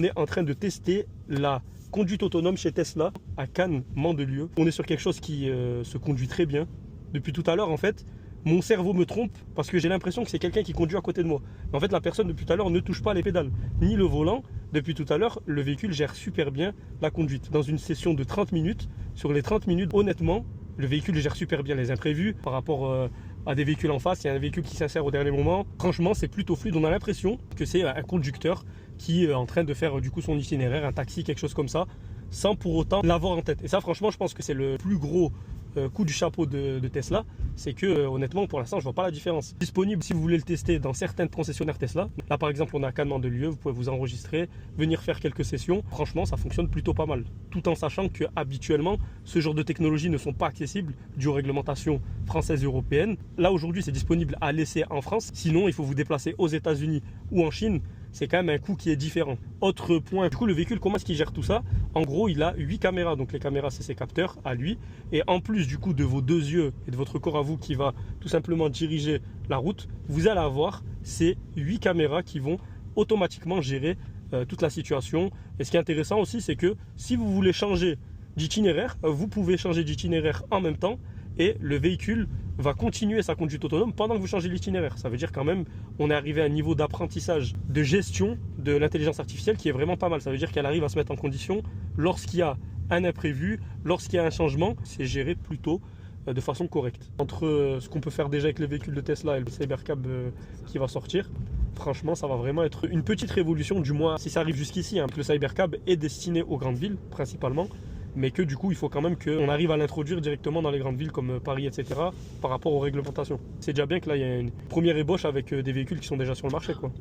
On est en train de tester la conduite autonome chez Tesla à Cannes, Mandelieu. On est sur quelque chose qui se conduit très bien. Depuis tout à l'heure, en fait, mon cerveau me trompe parce que j'ai l'impression que c'est quelqu'un qui conduit à côté de moi. Mais en fait, la personne depuis tout à l'heure ne touche pas les pédales ni le volant. Depuis tout à l'heure, le véhicule gère super bien la conduite. Dans une session de 30 minutes, sur les 30 minutes, honnêtement, le véhicule gère super bien les imprévus par rapport à des véhicules en face. Il y a un véhicule qui s'insère au dernier moment. Franchement, c'est plutôt fluide. On a l'impression que c'est un conducteur qui est en train de faire du coup son itinéraire, un taxi, quelque chose comme ça, sans pour autant l'avoir en tête. Et ça, franchement, je pense que c'est le plus gros coup du chapeau de Tesla. C'est que honnêtement, pour l'instant, je vois pas la différence. Disponible si vous voulez le tester dans certaines concessionnaires Tesla. Là, par exemple, on a Cannes Mandelieu, vous pouvez vous enregistrer, venir faire quelques sessions. Franchement, ça fonctionne plutôt pas mal. Tout en sachant que habituellement, ce genre de technologies ne sont pas accessibles dû aux réglementations françaises et européennes. Là, aujourd'hui, c'est disponible à l'essai en France. Sinon, il faut vous déplacer aux États-Unis ou en Chine. C'est quand même un coût qui est différent. Autre point, du coup, le véhicule, comment est-ce qu'il gère tout ça? En gros, il a 8 caméras. Donc les caméras, c'est ses capteurs à lui. Et en plus du coup de vos deux yeux et de votre corps à vous qui va tout simplement diriger la route, vous allez avoir ces 8 caméras qui vont automatiquement gérer toute la situation. Et ce qui est intéressant aussi, c'est que si vous voulez changer d'itinéraire, vous pouvez changer d'itinéraire en même temps et le véhicule va continuer sa conduite autonome pendant que vous changez l'itinéraire. Ça veut dire quand même on est arrivé à un niveau d'apprentissage, de gestion de l'intelligence artificielle qui est vraiment pas mal. Ça veut dire qu'elle arrive à se mettre en condition lorsqu'il y a un imprévu, lorsqu'il y a un changement, c'est géré plutôt de façon correcte. Entre ce qu'on peut faire déjà avec les véhicules de Tesla et le Cybercab qui va sortir, franchement ça va vraiment être une petite révolution, du moins si ça arrive jusqu'ici, hein. Le Cybercab est destiné aux grandes villes principalement, mais que du coup il faut quand même qu'on arrive à l'introduire directement dans les grandes villes comme Paris, etc. par rapport aux réglementations. C'est déjà bien que là il y a une première ébauche avec des véhicules qui sont déjà sur le marché, quoi.